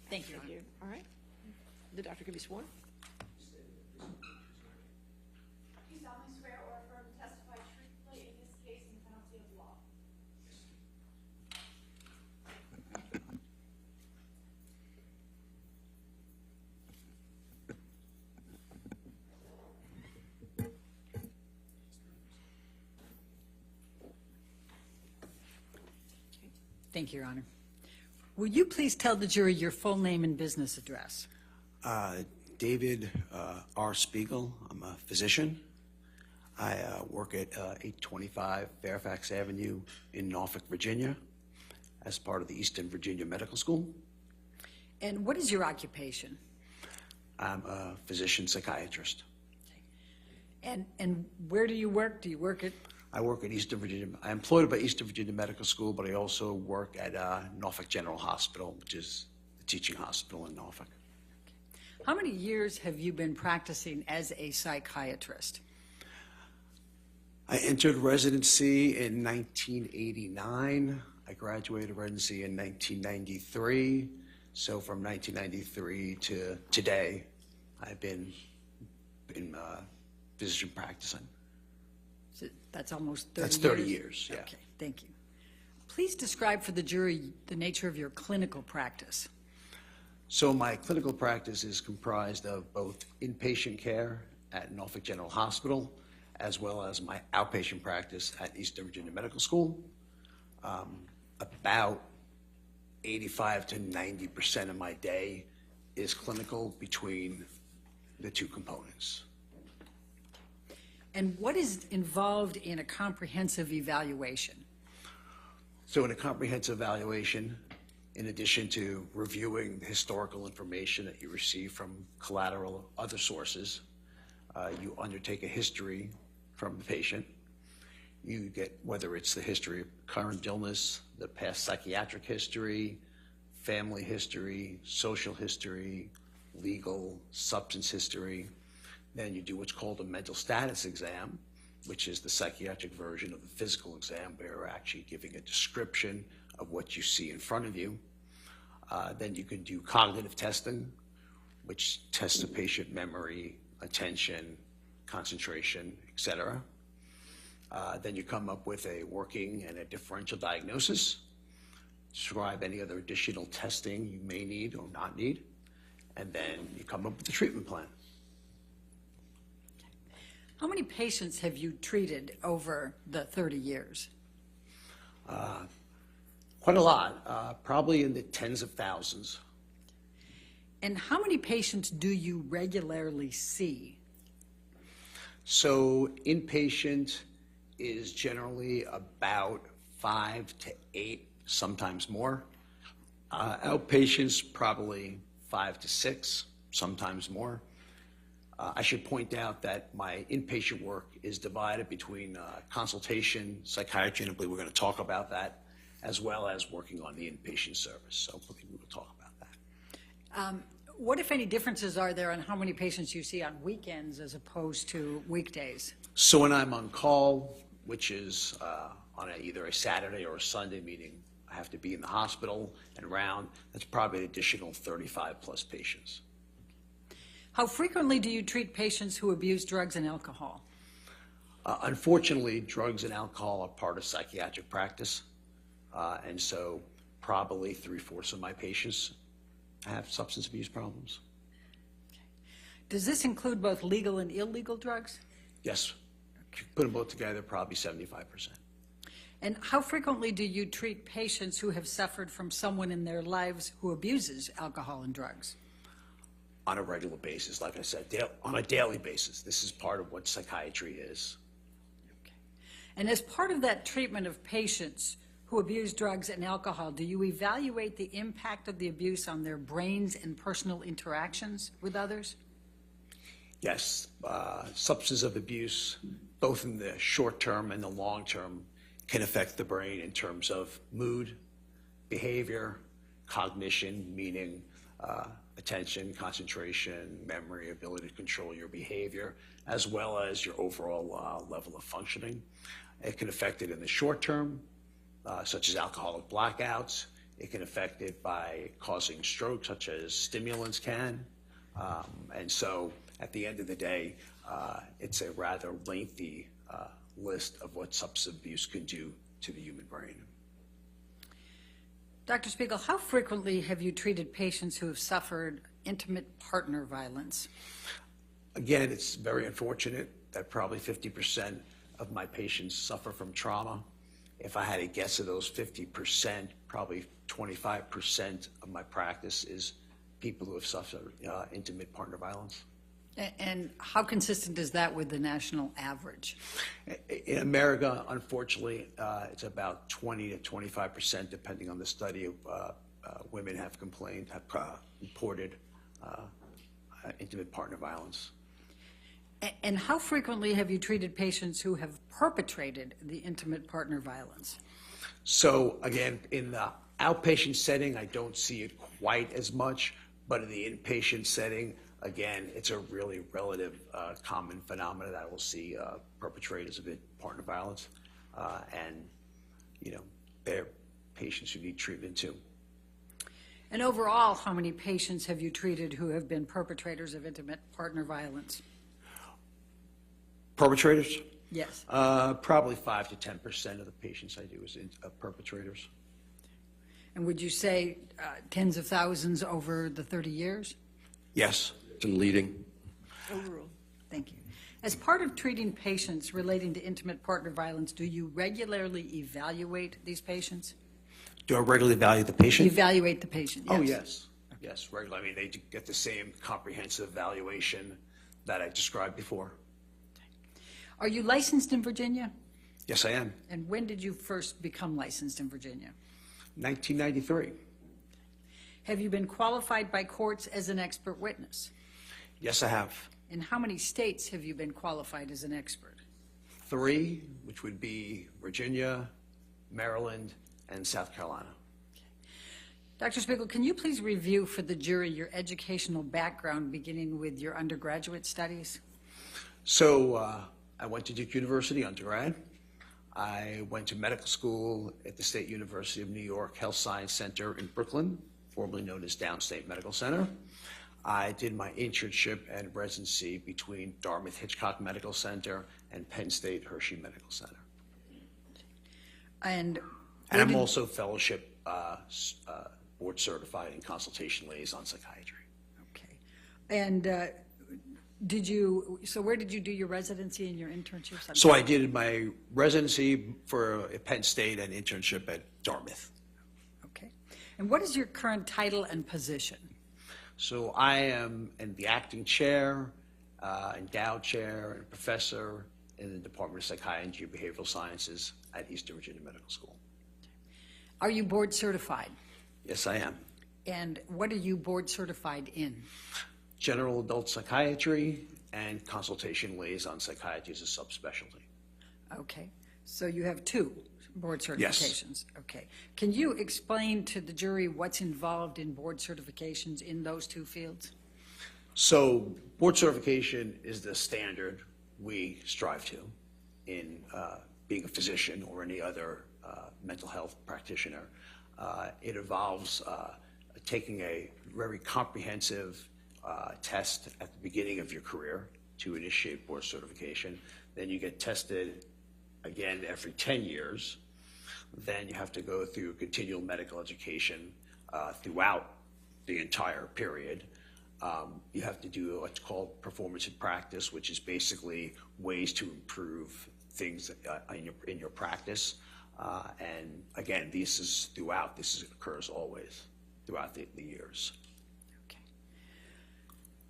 Thank you, Your Thank Honor. you. All right. The doctor can be sworn. You solemnly swear or affirm to testify truthfully in this case in the penalty of law. Thank you, Your Honor. Will you please tell the jury your full name and business address? David R. Spiegel. I'm a physician. I work at 825 Fairfax Avenue in Norfolk, Virginia, as part of the Eastern Virginia Medical School. And what is your occupation? I'm a physician-psychiatrist. And where do you work? Do you work at? I work at Eastern Virginia. I'm employed by Eastern Virginia Medical School, but I also work at Norfolk General Hospital, which is the teaching hospital in Norfolk. How many years have you been practicing as a psychiatrist? I entered residency in 1989. I graduated residency in 1993. So from 1993 to today, I've been physician practicing. So that's almost 30 years? That's 30 years, yeah. Okay, thank you. Please describe for the jury the nature of your clinical practice. So my clinical practice is comprised of both inpatient care at Norfolk General Hospital, as well as my outpatient practice at Eastern Virginia Medical School. About 85 to 90% of my day is clinical between the two components. And what is involved in a comprehensive evaluation? So in a comprehensive evaluation, in addition to reviewing the historical information that you receive from collateral other sources, you undertake a history from the patient. You get, whether it's the history of current illness, the past psychiatric history, family history, social history, legal, substance history. Then you do what's called a mental status exam, which is the psychiatric version of the physical exam, where you're actually giving a description of what you see in front of you. Then you can do cognitive testing, which tests the patient memory, attention, concentration, etc. Then you come up with a working and a differential diagnosis, describe any other additional testing you may need or not need, and then you come up with a treatment plan. How many patients have you treated over the 30 years? Quite a lot, probably in the tens of thousands. And how many patients do you regularly see? So inpatient is generally about 5 to 8, sometimes more. Outpatients probably 5 to 6, sometimes more. I should point out that my inpatient work is divided between consultation, psychiatry, and I believe we're going to talk about that, as well as working on the inpatient service. So I believe we will talk about that. What, if any, differences are there on how many patients you see on weekends as opposed to weekdays? So when I'm on call, which is on either a Saturday or a Sunday meeting, I have to be in the hospital and around. That's probably an additional 35 plus patients. How frequently do you treat patients who abuse drugs and alcohol? Unfortunately, drugs and alcohol are part of psychiatric practice, and so probably 3/4 of my patients have substance abuse problems. Does this include both legal and illegal drugs? Yes. Put them both together, probably 75%. And how frequently do you treat patients who have suffered from someone in their lives who abuses alcohol and drugs? On a regular basis, like I said, on a daily basis. This is part of what psychiatry is. Okay. And as part of that treatment of patients who abuse drugs and alcohol, do you evaluate the impact of the abuse on their brains and personal interactions with others? Yes, substance of abuse, both in the short term and the long term, can affect the brain in terms of mood, behavior, cognition, meaning attention, concentration, memory, ability to control your behavior, as well as your overall level of functioning. It can affect it in the short term, such as alcoholic blackouts. It can affect it by causing stroke, such as stimulants can. And so at the end of the day, it's a rather lengthy list of what substance abuse can do to the human brain. Dr. Spiegel, how frequently have you treated patients who have suffered intimate partner violence? Again, it's very unfortunate that probably 50% of my patients suffer from trauma. If I had to guess of those 50%, probably 25% of my practice is people who have suffered intimate partner violence. And how consistent is that with the national average? In America, unfortunately, it's about 20 to 25%, depending on the study, of women have complained, have reported intimate partner violence. And how frequently have you treated patients who have perpetrated the intimate partner violence? So again, in the outpatient setting, I don't see it quite as much, but in the inpatient setting, again, it's a really relative common phenomenon that I will see perpetrators of partner violence, and they're patients who need treatment too. And overall, how many patients have you treated who have been perpetrators of intimate partner violence? Perpetrators? Yes. Probably 5 to 10% of the patients I do is perpetrators. And would you say tens of thousands over the 30 years? Yes. And leading. Overall. Thank you. As part of treating patients relating to intimate partner violence, do you regularly evaluate these patients? Do I regularly evaluate the patient? Evaluate the patient, yes. Oh, yes. Yes, regularly. I mean, they get the same comprehensive evaluation that I described before. Are you licensed in Virginia? Yes, I am. And when did you first become licensed in Virginia? 1993. Have you been qualified by courts as an expert witness? Yes, I have. In how many states have you been qualified as an expert? 3, which would be Virginia, Maryland, and South Carolina. Dr. Spiegel, can you please review for the jury your educational background beginning with your undergraduate studies? So I went to Duke University undergrad. I went to medical school at the State University of New York Health Science Center in Brooklyn, formerly known as Downstate Medical Center. I did my internship and residency between Dartmouth Hitchcock Medical Center and Penn State Hershey Medical Center. And I'm also fellowship board certified in consultation liaison psychiatry. okay. And where did you do your residency and your internships? So I did my residency for Penn State and internship at Dartmouth. Okay. And what is your current title and position? So I am the acting chair, endowed chair, and professor in the Department of Psychiatry and Behavioral Sciences at Eastern Virginia Medical School. Are you board certified? Yes, I am. And what are you board certified in? General adult psychiatry and consultation liaison psychiatry is a subspecialty. Okay. So you have 2 board certifications. Yes. Okay. Can you explain to the jury what's involved in board certifications in those 2 fields? So board certification is the standard we strive to in being a physician or any other mental health practitioner. It involves taking a very comprehensive test at the beginning of your career to initiate board certification. Then you get tested again every 10 years. Then you have to go through continual medical education throughout the entire period. You have to do what's called performance in practice, which is basically ways to improve things in your practice. And again, this occurs always throughout the years. Okay.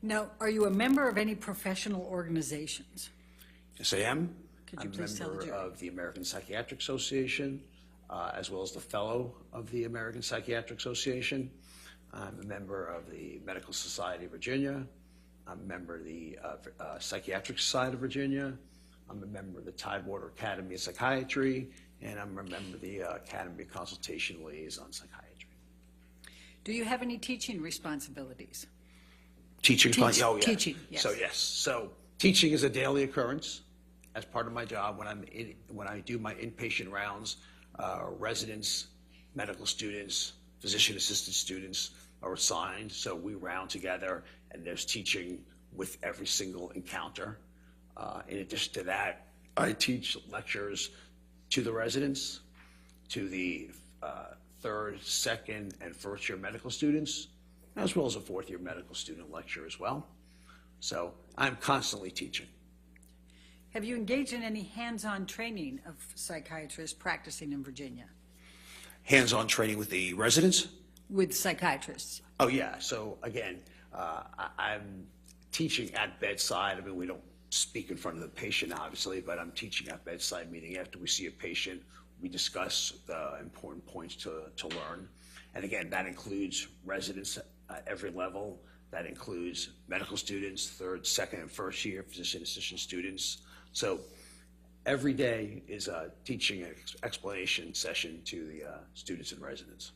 Now, are you a member of any professional organizations? Yes, I am. Could you I'm a please tell the member jury? of the American Psychiatric Association, as well as the fellow of the American Psychiatric Association. I'm a member of the Medical Society of Virginia. I'm a member of the Psychiatric Society of Virginia. I'm a member of the Tidewater Academy of Psychiatry, and I'm a member of the Academy of Consultation Liaison Psychiatry. Do you have any teaching responsibilities? Teaching? Oh, yeah. Teaching, yes. So, yes. So teaching is a daily occurrence as part of my job when I do my inpatient rounds, residents, medical students, physician assistant students are assigned, so we round together, and there's teaching with every single encounter. In addition to that, I teach lectures to the residents, to the third, second, and first year medical students, as well as a fourth year medical student lecture as well. So I'm constantly teaching. Have you engaged in any hands-on training of psychiatrists practicing in Virginia? Hands-on training with the residents? With psychiatrists? Oh, yeah. So again, I'm teaching at bedside. I mean, we don't speak in front of the patient, obviously, but I'm teaching at bedside, meaning after we see a patient, we discuss the important points to learn. And again, that includes residents at every level. That includes medical students, third, second, and first year physician assistant students. So every day is a teaching explanation session to the students and residents.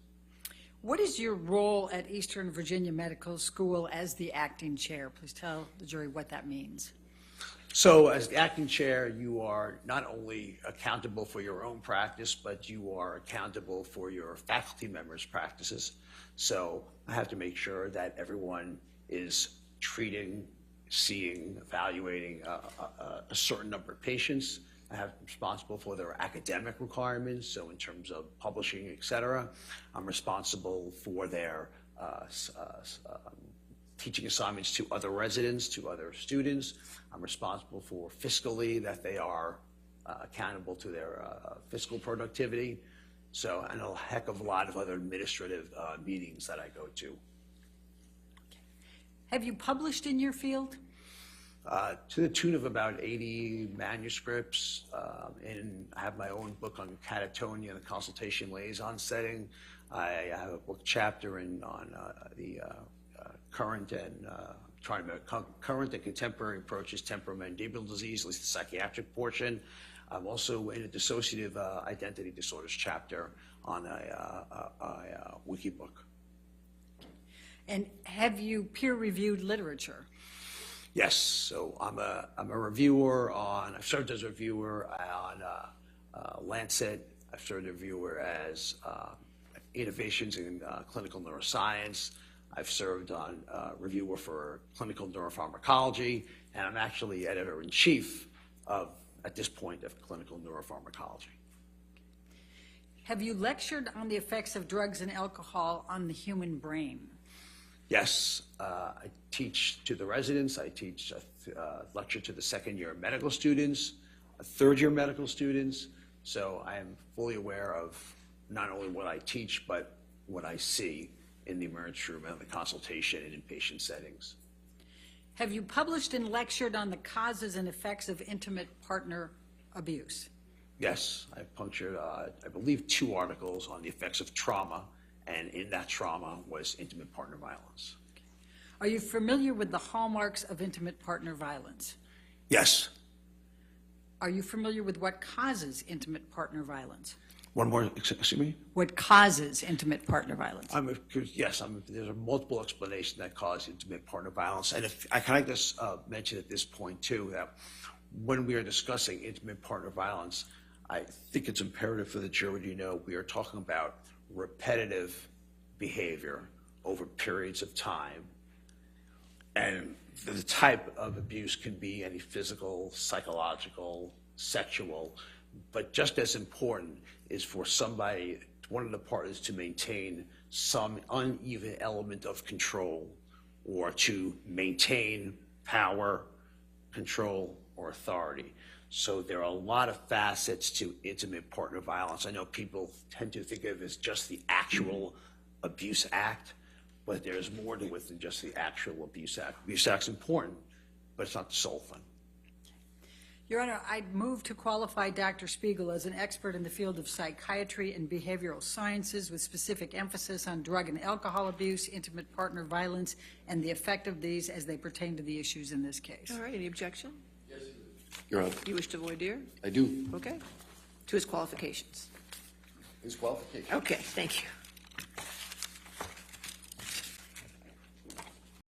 What is your role at Eastern Virginia Medical School as the acting chair? Please tell the jury what that means. So as the acting chair, you are not only accountable for your own practice, but you are accountable for your faculty members' practices. So I have to make sure that everyone is treating, seeing, evaluating a certain number of patients. I have responsible for their academic requirements, so in terms of publishing, et cetera. I'm responsible for their teaching assignments to other residents, to other students. I'm responsible for fiscally that they are accountable to their fiscal productivity. So, and a heck of a lot of other administrative meetings that I go to. Have you published in your field? To the tune of about 80 manuscripts, and I have my own book on catatonia and the consultation liaison setting. I have a book chapter on the current and current and contemporary approaches to temporomandibular disease, at least the psychiatric portion. I'm also in a dissociative identity disorders chapter on a wiki book. And have you peer-reviewed literature? Yes, so I'm a reviewer on. I've served as a reviewer on Lancet. I've served as a reviewer as innovations in clinical neuroscience. I've served on reviewer for clinical neuropharmacology, and I'm actually editor-in-chief of, at this point, of clinical neuropharmacology. Have you lectured on the effects of drugs and alcohol on the human brain? Yes, I teach to the residents. I teach a lecture to the second-year medical students, third-year medical students. So I am fully aware of not only what I teach, but what I see in the emergency room and the consultation and inpatient settings. Have you published and lectured on the causes and effects of intimate partner abuse? Yes, I punctured, I believe, 2 articles on the effects of trauma, and in that trauma was intimate partner violence. Are you familiar with the hallmarks of intimate partner violence? Yes. Are you familiar with what causes intimate partner violence? One more, excuse me? What causes intimate partner violence? Yes, there's a multiple explanation that cause intimate partner violence. And if I can just mention at this point too, that when we are discussing intimate partner violence, I think it's imperative for the jury to know we are talking about repetitive behavior over periods of time. And the type of abuse can be any physical, psychological, sexual, but just as important is for somebody, one of the partners, to maintain some uneven element of control or to maintain power, control, or authority. So there are a lot of facets to intimate partner violence. I know people tend to think of it as just the actual abuse act, but there's more to it than just the actual abuse act. Abuse act's important, but it's not the sole thing. Your Honor, I'd move to qualify Dr. Spiegel as an expert in the field of psychiatry and behavioral sciences with specific emphasis on drug and alcohol abuse, intimate partner violence, and the effect of these as they pertain to the issues in this case. All right, any objection? Your Honor, You wish to voir dire? I do. Okay. To his qualifications. His qualification. Okay, thank you.